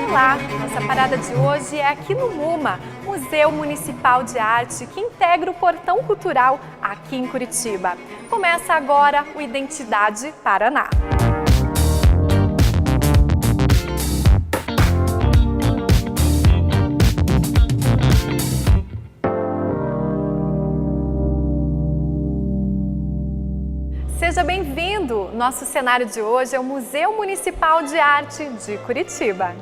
Olá, nossa parada de hoje é aqui no MUMA, Museu Municipal de Arte, que integra o Portão Cultural aqui em Curitiba. Começa agora o Identidade Paraná. Seja bem-vindo! Nosso cenário de hoje é o Museu Municipal de Arte de Curitiba.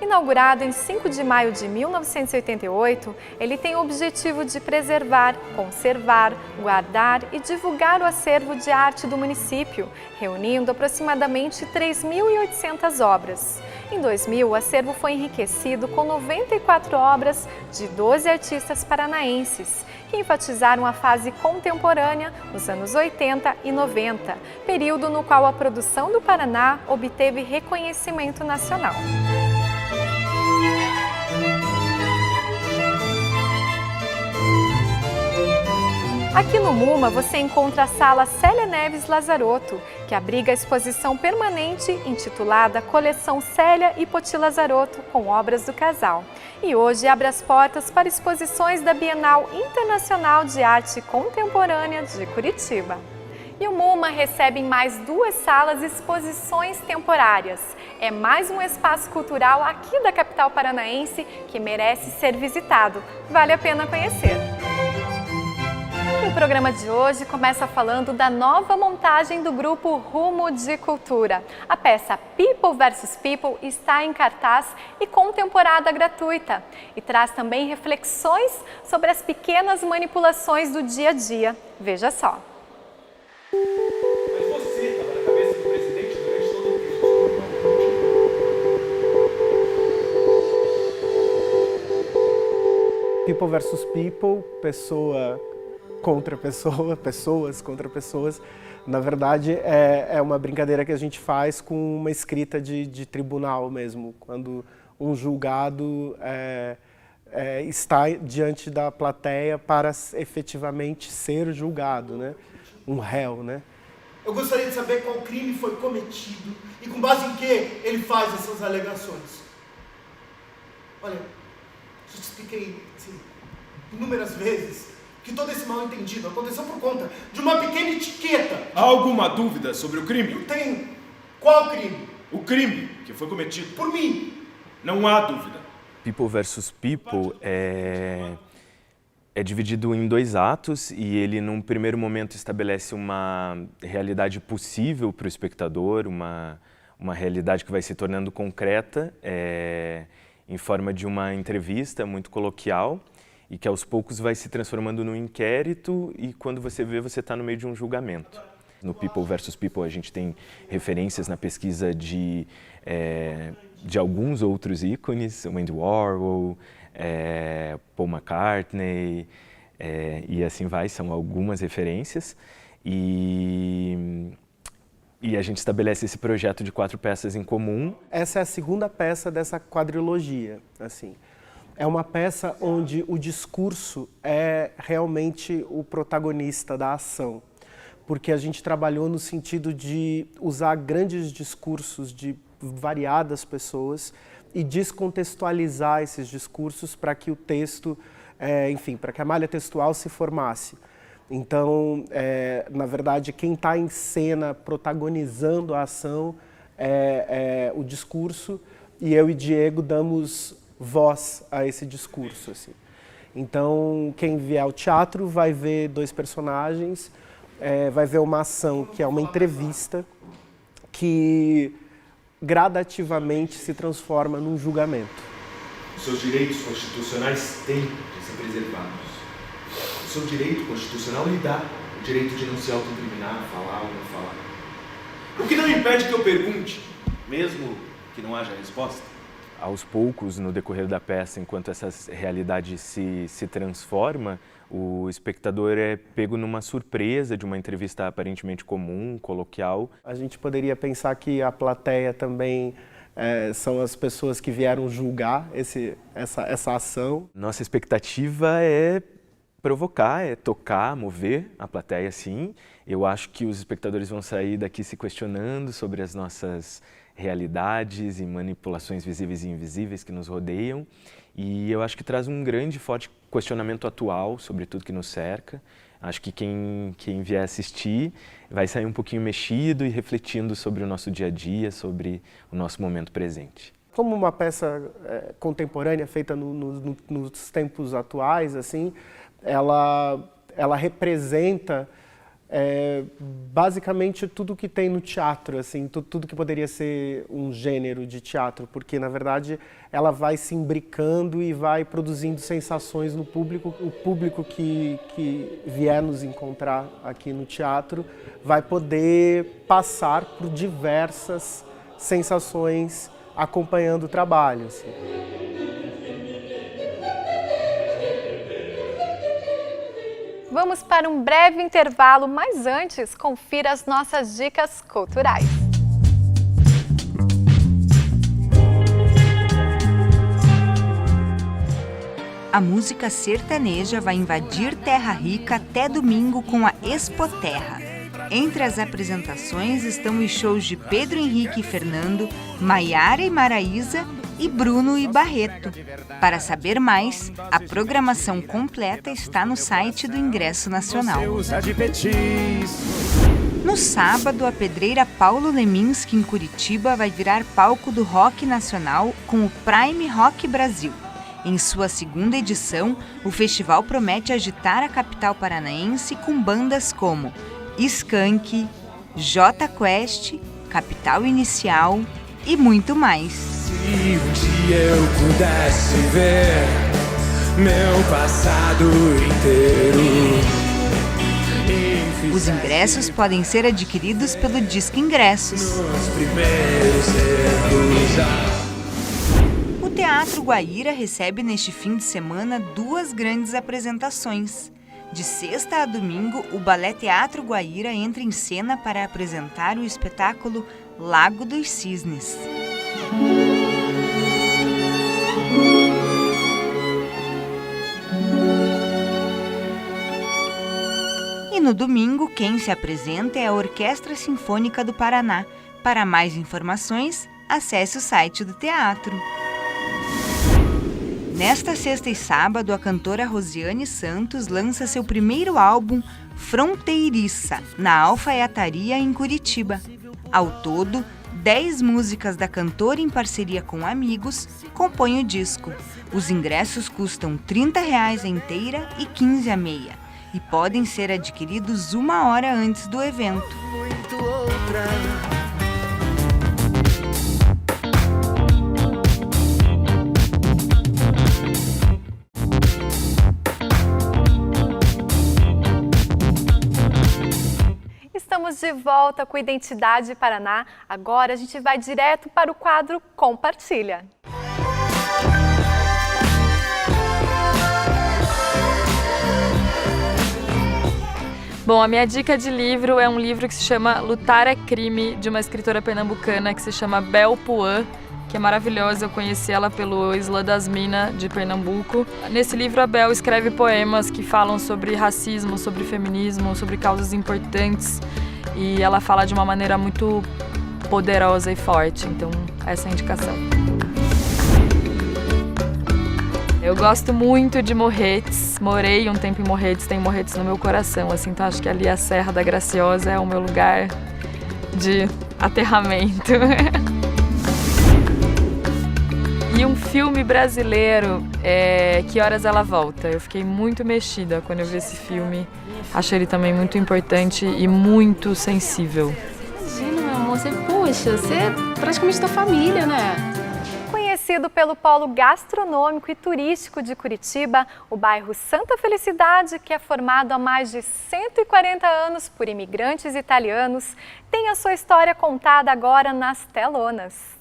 Inaugurado em 5 de maio de 1988, ele tem o objetivo de preservar, conservar, guardar e divulgar o acervo de arte do município, reunindo aproximadamente 3.800 obras. Em 2000, o acervo foi enriquecido com 94 obras de 12 artistas paranaenses, que enfatizaram a fase contemporânea nos anos 80 e 90, período no qual a produção do Paraná obteve reconhecimento nacional. Aqui no MUMA você encontra a Sala Célia Neves Lazarotto, que abriga a exposição permanente intitulada Coleção Célia e Poti Lazarotto, com obras do casal. E hoje abre as portas para exposições da Bienal Internacional de Arte Contemporânea de Curitiba. E o MUMA recebe em mais 2 salas exposições temporárias. É mais um espaço cultural aqui da capital paranaense que merece ser visitado. Vale a pena conhecer. E o programa de hoje começa falando da nova montagem do grupo Rumo de Cultura. A peça People vs People está em cartaz e com temporada gratuita. E traz também reflexões sobre as pequenas manipulações do dia a dia. Veja só. Mas você estava na cabeça do presidente durante todo o tempo. People versus People, pessoa contra pessoa, pessoas contra pessoas. Na verdade, é uma brincadeira que a gente faz com uma escrita de tribunal mesmo, quando um julgado está diante da plateia para efetivamente ser julgado, né? Um réu, né? Eu gostaria de saber qual crime foi cometido e com base em que ele faz essas alegações. Olha, eu te expliquei assim, inúmeras vezes que todo esse mal-entendido aconteceu por conta de uma pequena etiqueta. Há alguma dúvida sobre o crime? Não tem. Qual crime? O crime que foi cometido. Por mim. Não há dúvida. People vs People é dividido em 2 atos e ele, num primeiro momento, estabelece uma realidade possível para o espectador, uma realidade que vai se tornando concreta em forma de uma entrevista muito coloquial e que aos poucos vai se transformando num inquérito e quando você vê, você está no meio de um julgamento. No People vs People a gente tem referências na pesquisa de alguns outros ícones, Andy Warhol, Paul McCartney, e assim vai, são algumas referências. E a gente estabelece esse projeto de 4 peças em comum. Essa é a segunda peça dessa quadrilogia, assim. É uma peça onde o discurso é realmente o protagonista da ação, porque a gente trabalhou no sentido de usar grandes discursos de variadas pessoas e descontextualizar esses discursos para que o texto, enfim, para que a malha textual se formasse. Então, na verdade, quem está em cena protagonizando a ação é o discurso e eu e Diego damos voz a esse discurso, assim. Então, quem vier ao teatro vai ver 2 personagens, vai ver uma ação que é uma entrevista que gradativamente se transforma num julgamento. Os seus direitos constitucionais têm de ser preservados. O seu direito constitucional lhe dá o direito de não se autoincriminar, falar ou não falar. O que não impede que eu pergunte, mesmo que não haja resposta. Aos poucos, no decorrer da peça, enquanto essa realidade se transforma, o espectador é pego numa surpresa de uma entrevista aparentemente comum, coloquial. A gente poderia pensar que a plateia também são as pessoas que vieram julgar essa ação. Nossa expectativa é provocar, é tocar, mover a plateia, sim. Eu acho que os espectadores vão sair daqui se questionando sobre as nossas realidades e manipulações visíveis e invisíveis que nos rodeiam. E eu acho que traz um grande e forte questionamento atual sobre tudo que nos cerca. Acho que quem vier assistir vai sair um pouquinho mexido e refletindo sobre o nosso dia a dia, sobre o nosso momento presente. Como uma peça contemporânea feita nos tempos atuais, assim, ela representa basicamente tudo que tem no teatro, assim, tudo que poderia ser um gênero de teatro, porque na verdade ela vai se imbricando e vai produzindo sensações no público. O público que vier nos encontrar aqui no teatro vai poder passar por diversas sensações acompanhando o trabalho. Assim. Vamos para um breve intervalo, mas antes, confira as nossas dicas culturais. A música sertaneja vai invadir Terra Rica até domingo com a Expo Terra. Entre as apresentações estão os shows de Pedro Henrique e Fernando, Maiara e Maraísa e Bruno e Barreto. Para saber mais, a programação completa está no site do Ingresso Nacional. No sábado, a pedreira Paulo Leminski, em Curitiba, vai virar palco do Rock Nacional com o Prime Rock Brasil. Em sua segunda edição, o festival promete agitar a capital paranaense com bandas como Skank, Jota Quest, Capital Inicial e muito mais. Se um dia eu pudesse ver meu passado inteiro. Os ingressos podem ser adquiridos pelo Disque Ingressos. Nos primeiros erros. O Teatro Guaíra recebe neste fim de semana 2 grandes apresentações. De sexta a domingo, o Balé Teatro Guaíra entra em cena para apresentar o espetáculo Lago dos Cisnes. E no domingo, quem se apresenta é a Orquestra Sinfônica do Paraná. Para mais informações, acesse o site do teatro. Nesta sexta e sábado, a cantora Rosiane Santos lança seu primeiro álbum, Fronteiriça, na Alfaiataria, em Curitiba. Ao todo, 10 músicas da cantora em parceria com amigos compõem o disco. Os ingressos custam R$ 30 a inteira e 15 a meia e podem ser adquiridos 1 hora antes do evento. Estamos de volta com Identidade Paraná. Agora a gente vai direto para o quadro Compartilha. Bom, a minha dica de livro é um livro que se chama Lutar é Crime, de uma escritora pernambucana que se chama Bel Puan, que é maravilhosa. Eu conheci ela pelo Isla das Minas, de Pernambuco. Nesse livro, a Bel escreve poemas que falam sobre racismo, sobre feminismo, sobre causas importantes. E ela fala de uma maneira muito poderosa e forte. Então, essa é a indicação. Eu gosto muito de Morretes. Morei um tempo em Morretes, tem Morretes no meu coração. Assim, então, acho que ali a Serra da Graciosa é o meu lugar de aterramento. E um filme brasileiro, Que Horas Ela Volta. Eu fiquei muito mexida quando eu vi esse filme. Achei ele também muito importante e muito sensível. Imagina, meu amor, você é praticamente da família, né? Conhecido pelo polo gastronômico e turístico de Curitiba, o bairro Santa Felicidade, que é formado há mais de 140 anos por imigrantes italianos, tem a sua história contada agora nas telonas.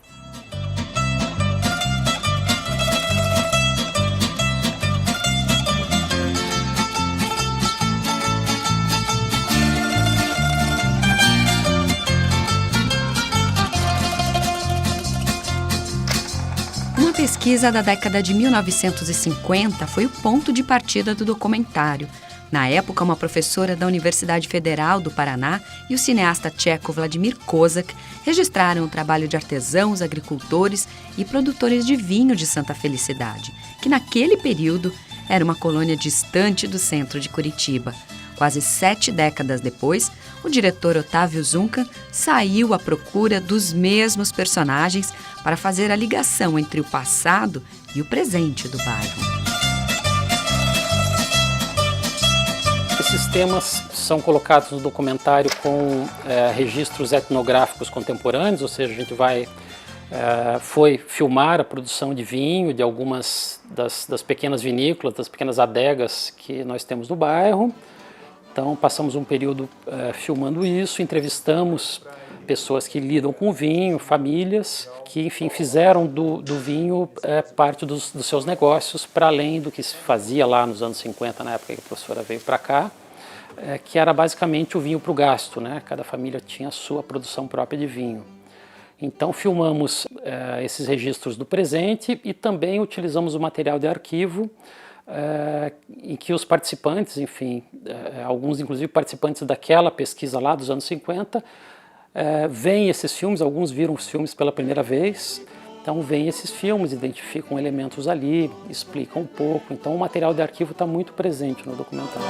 pesquisa da década de 1950 foi o ponto de partida do documentário. Na época, uma professora da Universidade Federal do Paraná e o cineasta tcheco Vladimir Kozak registraram o trabalho de artesãos, agricultores e produtores de vinho de Santa Felicidade, que naquele período era uma colônia distante do centro de Curitiba. Quase 7 décadas depois, o diretor Otávio Zuncan saiu à procura dos mesmos personagens para fazer a ligação entre o passado e o presente do bairro. Esses temas são colocados no documentário com registros etnográficos contemporâneos, ou seja, a gente foi filmar a produção de vinho de algumas das pequenas vinícolas, das pequenas adegas que nós temos no bairro. Então, passamos um período filmando isso, entrevistamos pessoas que lidam com vinho, famílias que, enfim, fizeram do vinho parte dos seus negócios, para além do que se fazia lá nos anos 50, na época que a professora veio para cá, que era basicamente o vinho para o gasto, né? Cada família tinha a sua produção própria de vinho. Então, filmamos esses registros do presente e também utilizamos o material de arquivo em que os participantes, enfim, alguns inclusive participantes daquela pesquisa lá dos anos 50, veem esses filmes, alguns viram os filmes pela primeira vez, então veem esses filmes, identificam elementos ali, explicam um pouco, então o material de arquivo está muito presente no documentário.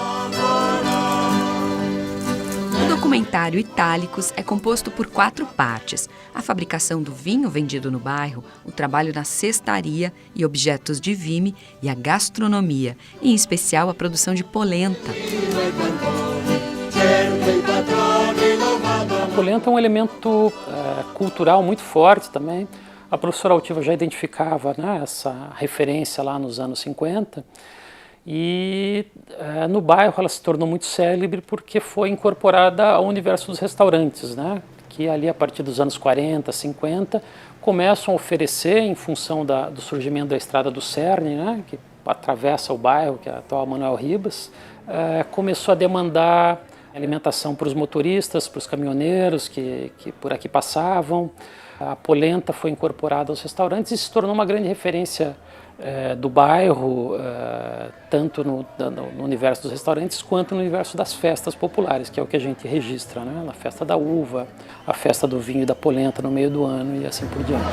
O documentário Itálicos é composto por 4 partes: a fabricação do vinho vendido no bairro, o trabalho na cestaria e objetos de vime e a gastronomia, em especial a produção de polenta. A polenta é um elemento cultural muito forte também. A professora Altiva já identificava, né, essa referência lá nos anos 50 e no bairro ela se tornou muito célebre porque foi incorporada ao universo dos restaurantes, né, que ali a partir dos anos 40, 50 começam a oferecer, em função do surgimento da Estrada do Cerne, né, que atravessa o bairro, que é a atual Manuel Ribas, começou a demandar alimentação para os motoristas, para os caminhoneiros que por aqui passavam. A polenta foi incorporada aos restaurantes e se tornou uma grande referência do bairro, tanto no universo dos restaurantes quanto no universo das festas populares, que é o que a gente registra, né? A festa da uva, a festa do vinho e da polenta no meio do ano e assim por diante.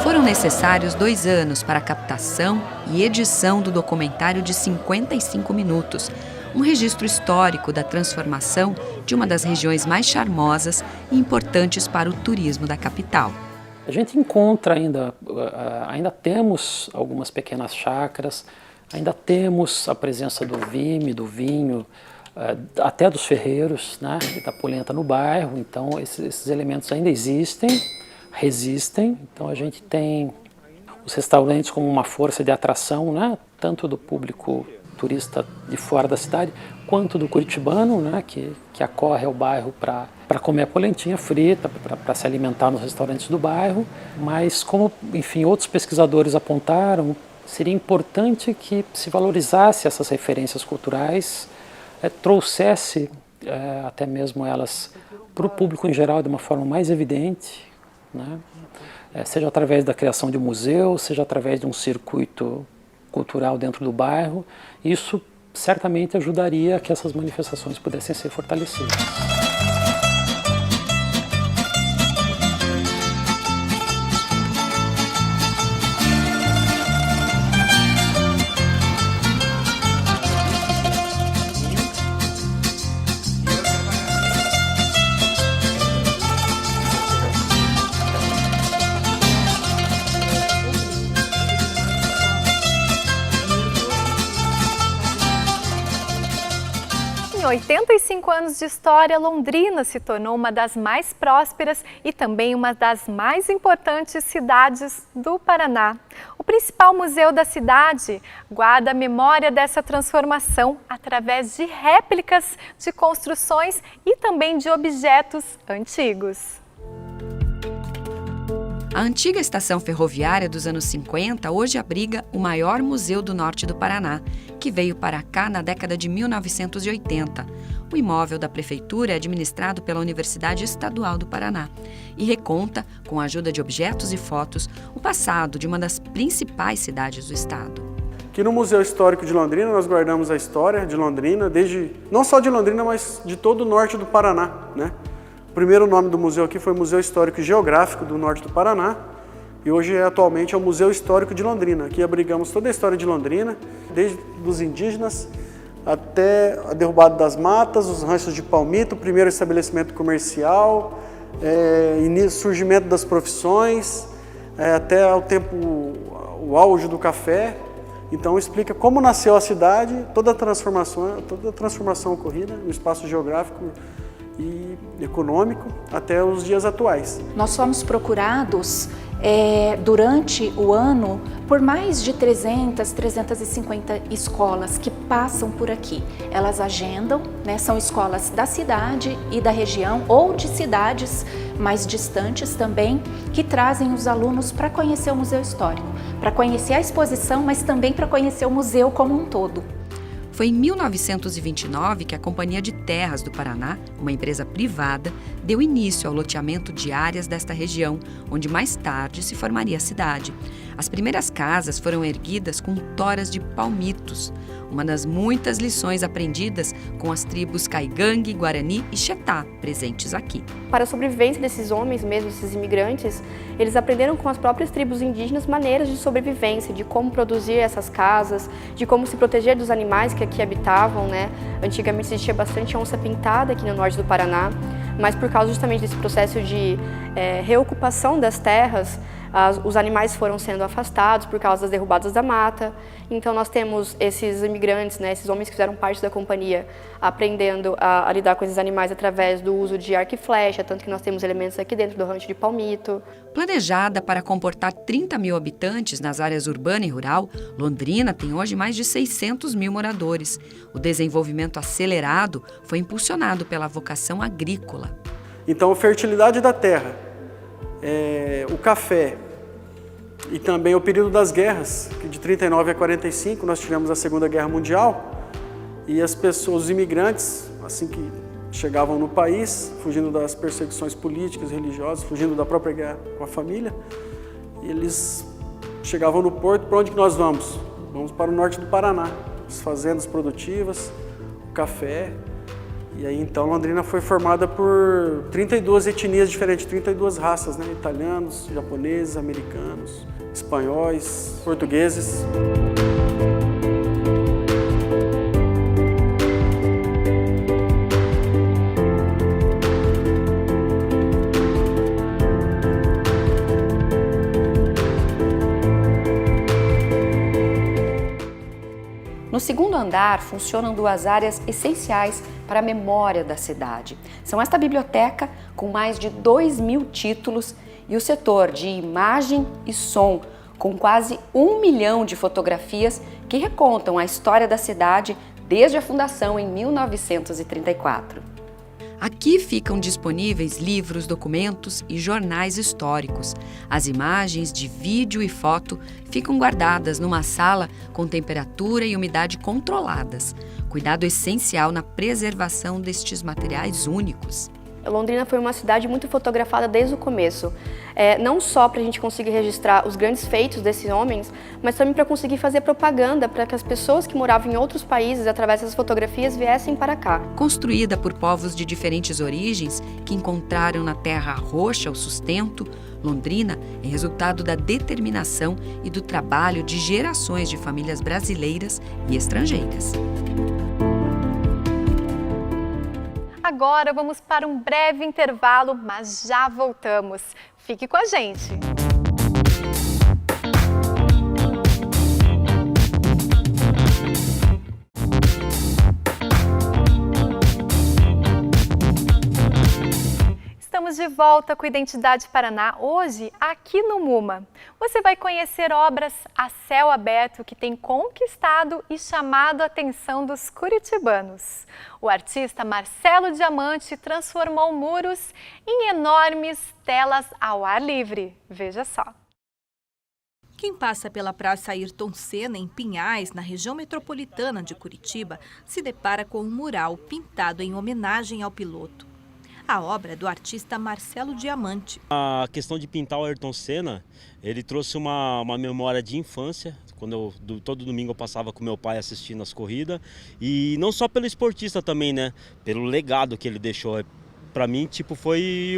Foram necessários 2 anos para a captação e edição do documentário de 55 minutos, um registro histórico da transformação de uma das regiões mais charmosas e importantes para o turismo da capital. A gente encontra ainda temos algumas pequenas chácaras, ainda temos a presença do vime, do vinho, até dos ferreiros, né, e da polenta no bairro. Então esses elementos ainda resistem. Então a gente tem os restaurantes como uma força de atração, né, tanto do público turista de fora da cidade, quanto do curitibano, né, que acorre ao bairro para comer a polentinha frita, para se alimentar nos restaurantes do bairro. Mas como, enfim, outros pesquisadores apontaram, seria importante que se valorizasse essas referências culturais, trouxesse até mesmo elas para o público em geral de uma forma mais evidente, né? Seja através da criação de um museu, seja através de um circuito cultural dentro do bairro. Isso certamente ajudaria a que essas manifestações pudessem ser fortalecidas. Em 85 anos de história, Londrina se tornou uma das mais prósperas e também uma das mais importantes cidades do Paraná. O principal museu da cidade guarda a memória dessa transformação através de réplicas de construções e também de objetos antigos. A antiga estação ferroviária dos anos 50 hoje abriga o maior museu do norte do Paraná, que veio para cá na década de 1980. O imóvel da prefeitura é administrado pela Universidade Estadual do Paraná e reconta, com a ajuda de objetos e fotos, o passado de uma das principais cidades do estado. Aqui no Museu Histórico de Londrina nós guardamos a história de Londrina, não só de Londrina, mas de todo o norte do Paraná, né? O primeiro nome do museu aqui foi Museu Histórico e Geográfico do Norte do Paraná e hoje atualmente é o Museu Histórico de Londrina. Aqui abrigamos toda a história de Londrina, desde os indígenas até a derrubada das matas, os ranchos de palmito, o primeiro estabelecimento comercial, surgimento das profissões, até o auge do café. Então explica como nasceu a cidade, toda a transformação ocorrida no espaço geográfico e econômico até os dias atuais. Nós somos procurados durante o ano por mais de 350 escolas que passam por aqui. Elas agendam, né, são escolas da cidade e da região ou de cidades mais distantes também, que trazem os alunos para conhecer o Museu Histórico, para conhecer a exposição, mas também para conhecer o museu como um todo. Foi em 1929 que a Companhia de Terras do Paraná, uma empresa privada, deu início ao loteamento de áreas desta região, onde mais tarde se formaria a cidade. As primeiras casas foram erguidas com toras de palmitos, uma das muitas lições aprendidas com as tribos Caigangue, Guarani e Xetá, presentes aqui. Para a sobrevivência desses homens mesmo, esses imigrantes, eles aprenderam com as próprias tribos indígenas maneiras de sobrevivência, de como produzir essas casas, de como se proteger dos animais que aqui habitavam, né? Antigamente existia bastante onça-pintada aqui no norte do Paraná, mas por causa justamente desse processo de reocupação das terras, os animais foram sendo afastados por causa das derrubadas da mata. Então nós temos esses imigrantes, né, esses homens que fizeram parte da companhia, aprendendo a lidar com esses animais através do uso de arco e flecha, tanto que nós temos elementos aqui dentro do rancho de palmito. Planejada para comportar 30 mil habitantes nas áreas urbana e rural, Londrina tem hoje mais de 600 mil moradores. O desenvolvimento acelerado foi impulsionado pela vocação agrícola. Então a fertilidade da terra, o café e também o período das guerras, que de 39 a 45 nós tivemos a Segunda Guerra Mundial e as pessoas, os imigrantes, assim que chegavam no país, fugindo das perseguições políticas, religiosas, fugindo da própria guerra com a família, e eles chegavam no porto. Para onde que nós vamos? Vamos para o norte do Paraná, as fazendas produtivas, o café. E aí então Londrina foi formada por 32 etnias diferentes, 32 raças, né? Italianos, japoneses, americanos, espanhóis, portugueses. No segundo andar funcionam duas áreas essenciais para a memória da cidade. São esta biblioteca com mais de 2.000 títulos e o setor de imagem e som com quase 1 milhão de fotografias que recontam a história da cidade desde a fundação em 1934. Aqui ficam disponíveis livros, documentos e jornais históricos. As imagens de vídeo e foto ficam guardadas numa sala com temperatura e umidade controladas. Cuidado essencial na preservação destes materiais únicos. Londrina foi uma cidade muito fotografada desde o começo, não só para a gente conseguir registrar os grandes feitos desses homens, mas também para conseguir fazer propaganda para que as pessoas que moravam em outros países, através dessas fotografias, viessem para cá. Construída por povos de diferentes origens que encontraram na terra roxa o sustento, Londrina é resultado da determinação e do trabalho de gerações de famílias brasileiras e estrangeiras. Agora vamos para um breve intervalo, mas já voltamos. Fique com a gente! Estamos de volta com Identidade Paraná, hoje aqui no MUMA. Você vai conhecer obras a céu aberto que têm conquistado e chamado a atenção dos curitibanos. O artista Marcelo Diamante transformou muros em enormes telas ao ar livre. Veja só. Quem passa pela Praça Ayrton Senna, em Pinhais, na região metropolitana de Curitiba, se depara com um mural pintado em homenagem ao piloto. A obra é do artista Marcelo Diamante. A questão de pintar o Ayrton Senna, ele trouxe uma memória de infância, quando todo domingo eu passava com meu pai assistindo as corridas, e não só pelo esportista também, né? Pelo legado que ele deixou. Para mim, foi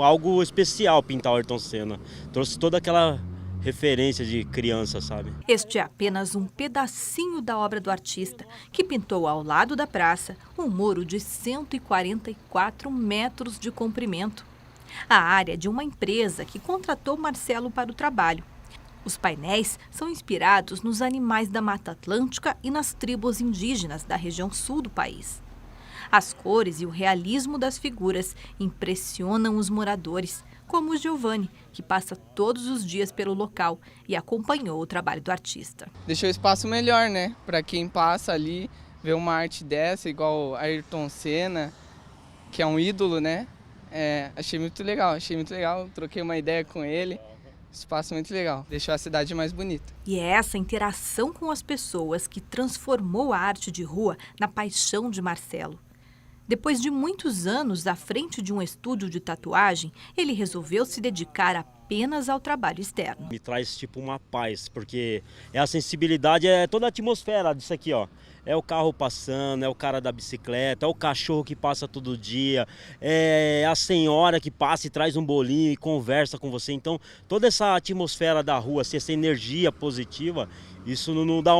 algo especial pintar o Ayrton Senna. Trouxe toda aquela referência de criança, sabe? Este é apenas um pedacinho da obra do artista, que pintou ao lado da praça um muro de 144 metros de comprimento. A área de uma empresa que contratou Marcelo para o trabalho. Os painéis são inspirados nos animais da Mata Atlântica e nas tribos indígenas da região sul do país. As cores e o realismo das figuras impressionam os moradores, como o Giovanni, que passa todos os dias pelo local e acompanhou o trabalho do artista. Deixou o espaço melhor, né? Para quem passa ali, vê uma arte dessa, igual Ayrton Senna, que é um ídolo, né? Achei muito legal, troquei uma ideia com ele. Espaço muito legal, deixou a cidade mais bonita. E é essa interação com as pessoas que transformou a arte de rua na paixão de Marcelo. Depois de muitos anos à frente de um estúdio de tatuagem, ele resolveu se dedicar apenas ao trabalho externo. Me traz uma paz, porque a sensibilidade, é toda a atmosfera disso aqui, ó. É o carro passando, é o cara da bicicleta, é o cachorro que passa todo dia, é a senhora que passa e traz um bolinho e conversa com você. Então, toda essa atmosfera da rua, essa energia positiva, isso não dá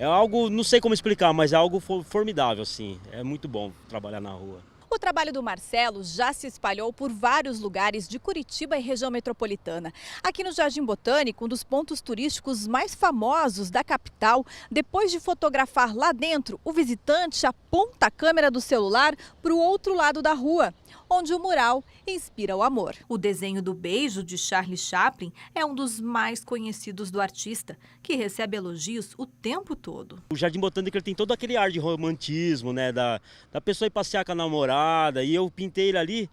é algo, não sei como explicar, mas é algo formidável, assim. É muito bom trabalhar na rua. O trabalho do Marcelo já se espalhou por vários lugares de Curitiba e região metropolitana. Aqui no Jardim Botânico, um dos pontos turísticos mais famosos da capital, depois de fotografar lá dentro, o visitante aponta a câmera do celular para o outro lado da rua, onde o mural inspira o amor. O desenho do beijo de Charlie Chaplin é um dos mais conhecidos do artista, que recebe elogios o tempo todo. O Jardim Botânico ele tem todo aquele ar de romantismo, né, da pessoa ir passear com a namorada, e eu pintei ele ali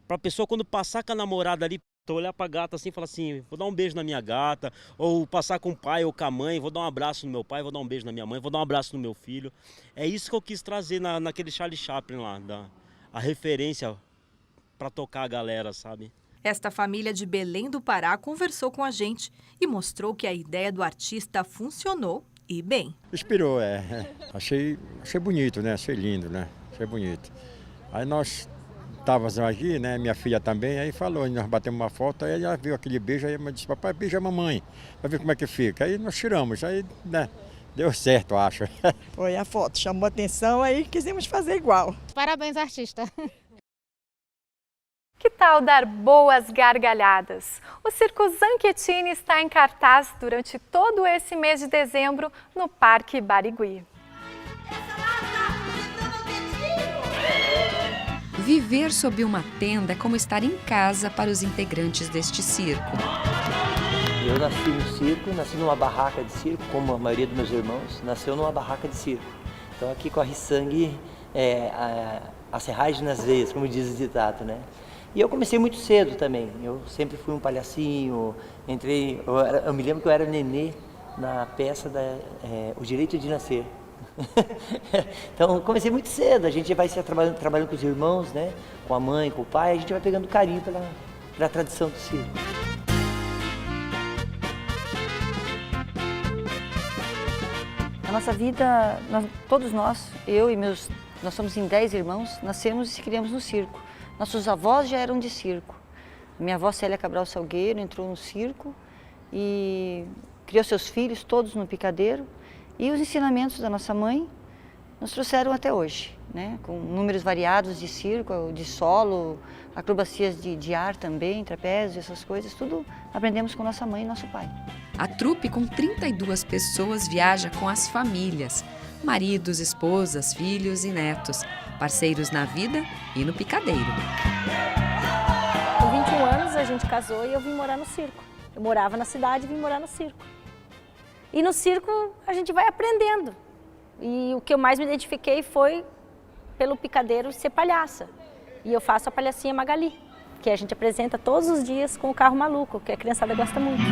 para a pessoa quando passar com a namorada ali, olhar para a gata assim e falar assim, vou dar um beijo na minha gata, ou passar com o pai ou com a mãe, vou dar um abraço no meu pai, vou dar um beijo na minha mãe, vou dar um abraço no meu filho. É isso que eu quis trazer naquele Charlie Chaplin lá, a referência para tocar a galera, sabe? Esta família de Belém do Pará conversou com a gente e mostrou que a ideia do artista funcionou e bem. Inspirou, Achei bonito, né? Achei lindo, né? Achei bonito. Aí nós estávamos aqui, né? Minha filha também, aí falou, nós batemos uma foto, aí ela viu aquele beijo, aí ela disse, papai, beija a mamãe, vai ver como é que fica. Aí nós tiramos, aí, né? Deu certo, acho. Foi a foto, chamou atenção, aí quisemos fazer igual. Parabéns, artista. Que tal dar boas gargalhadas? O Circo Zanchettini está em cartaz durante todo esse mês de dezembro no Parque Barigui. Viver sob uma tenda é como estar em casa para os integrantes deste circo. Eu nasci no circo, nasci numa barraca de circo, como a maioria dos meus irmãos, nasceu numa barraca de circo. Então aqui corre sangue, a serragem nas veias, como diz o ditado, né? E eu comecei muito cedo também, eu sempre fui um palhacinho, eu me lembro que eu era nenê na peça O Direito de Nascer. Então comecei muito cedo, a gente vai se trabalhando com os irmãos, né? Com a mãe, com o pai, a gente vai pegando carinho pela tradição do circo. Na nossa vida, todos nós, eu e nós somos em 10 irmãos, nascemos e criamos no circo. Nossos avós já eram de circo. Minha avó Célia Cabral Salgueiro entrou no circo e criou seus filhos todos no picadeiro. E os ensinamentos da nossa mãe nos trouxeram até hoje, né? Com números variados de circo, de solo, acrobacias de ar também, trapézio, essas coisas, tudo aprendemos com nossa mãe e nosso pai. A trupe, com 32 pessoas, viaja com as famílias, maridos, esposas, filhos e netos, parceiros na vida e no picadeiro. Com 21 anos a gente casou e eu vim morar no circo. Eu morava na cidade e vim morar no circo. E no circo a gente vai aprendendo. E o que eu mais me identifiquei foi pelo picadeiro ser palhaça. E eu faço a palhacinha Magali, que a gente apresenta todos os dias com o carro maluco, que a criançada gosta muito.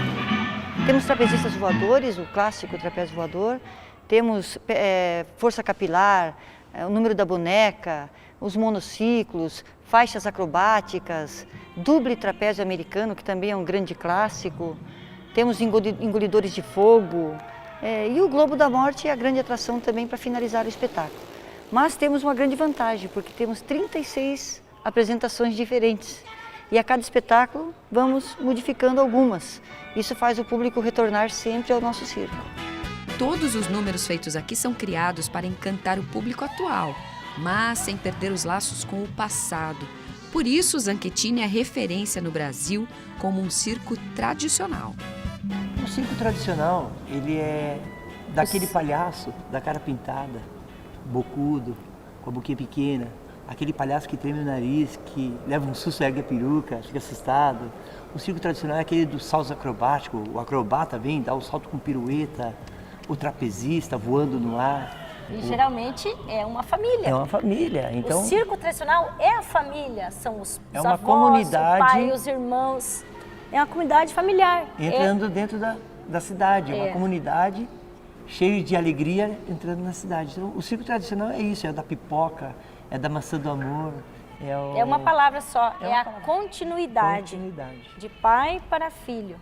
Temos trapezistas voadores, o clássico trapézio voador. Temos força capilar, o número da boneca, os monociclos, faixas acrobáticas, duble trapézio americano, que também é um grande clássico. Temos engolidores de fogo. E o Globo da Morte é a grande atração também para finalizar o espetáculo. Mas temos uma grande vantagem, porque temos 36 apresentações diferentes. E a cada espetáculo vamos modificando algumas. Isso faz o público retornar sempre ao nosso circo. Todos os números feitos aqui são criados para encantar o público atual, mas sem perder os laços com o passado. Por isso, o Zanchettini é referência no Brasil como um circo tradicional. O circo tradicional, ele é daquele palhaço da cara pintada, bocudo, com a boquinha pequena, aquele palhaço que treme o nariz, que leva um susto, ergue a peruca, fica assustado. O circo tradicional é aquele dos saltos acrobáticos, o acrobata vem, dá o salto com pirueta, o trapezista voando no ar. E geralmente é uma família. É uma família, então... O circo tradicional é a família, são os uma avós, comunidade, o pai, os irmãos. É uma comunidade familiar. Entrando dentro da cidade, uma comunidade cheia de alegria entrando na cidade. Então, o circo tradicional é isso, é da pipoca, é da maçã do amor. É uma palavra só, é a continuidade. De pai para filho.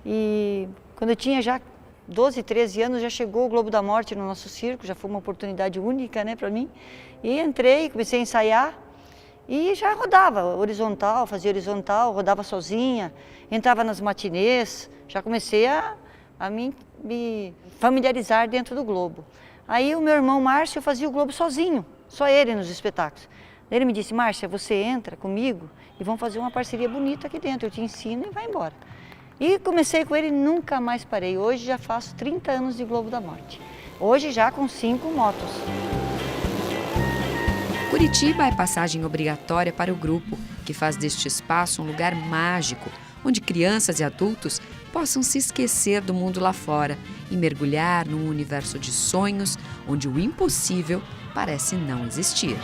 E quando eu tinha já 12, 13 anos, já chegou o Globo da Morte no nosso circo, já foi uma oportunidade única, né, para mim. E entrei, comecei a ensaiar e já rodava horizontal, fazia horizontal, rodava sozinha, entrava nas matinês, já comecei a me familiarizar dentro do Globo. Aí o meu irmão Márcio fazia o Globo sozinho, só ele nos espetáculos. Ele me disse, Márcia, você entra comigo e vamos fazer uma parceria bonita aqui dentro, eu te ensino e vai embora. E comecei com ele e nunca mais parei. Hoje já faço 30 anos de Globo da Morte. Hoje já com 5 motos. Curitiba é passagem obrigatória para o grupo, que faz deste espaço um lugar mágico, onde crianças e adultos possam se esquecer do mundo lá fora e mergulhar num universo de sonhos onde o impossível parece não existir.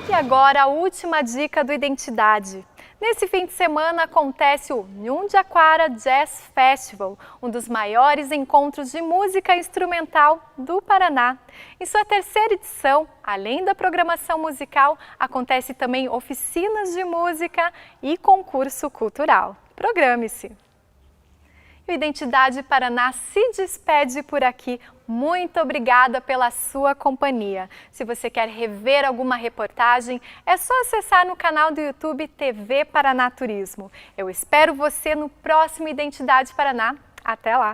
E agora a última dica do Identidade. Nesse fim de semana acontece o Nhundiaquara Jazz Festival, um dos maiores encontros de música instrumental do Paraná. Em sua 3ª edição, além da programação musical, acontece também oficinas de música e concurso cultural. Programe-se! O Identidade Paraná se despede por aqui. Muito obrigada pela sua companhia. Se você quer rever alguma reportagem, é só acessar no canal do YouTube TV Paraná Turismo. Eu espero você no próximo Identidade Paraná. Até lá!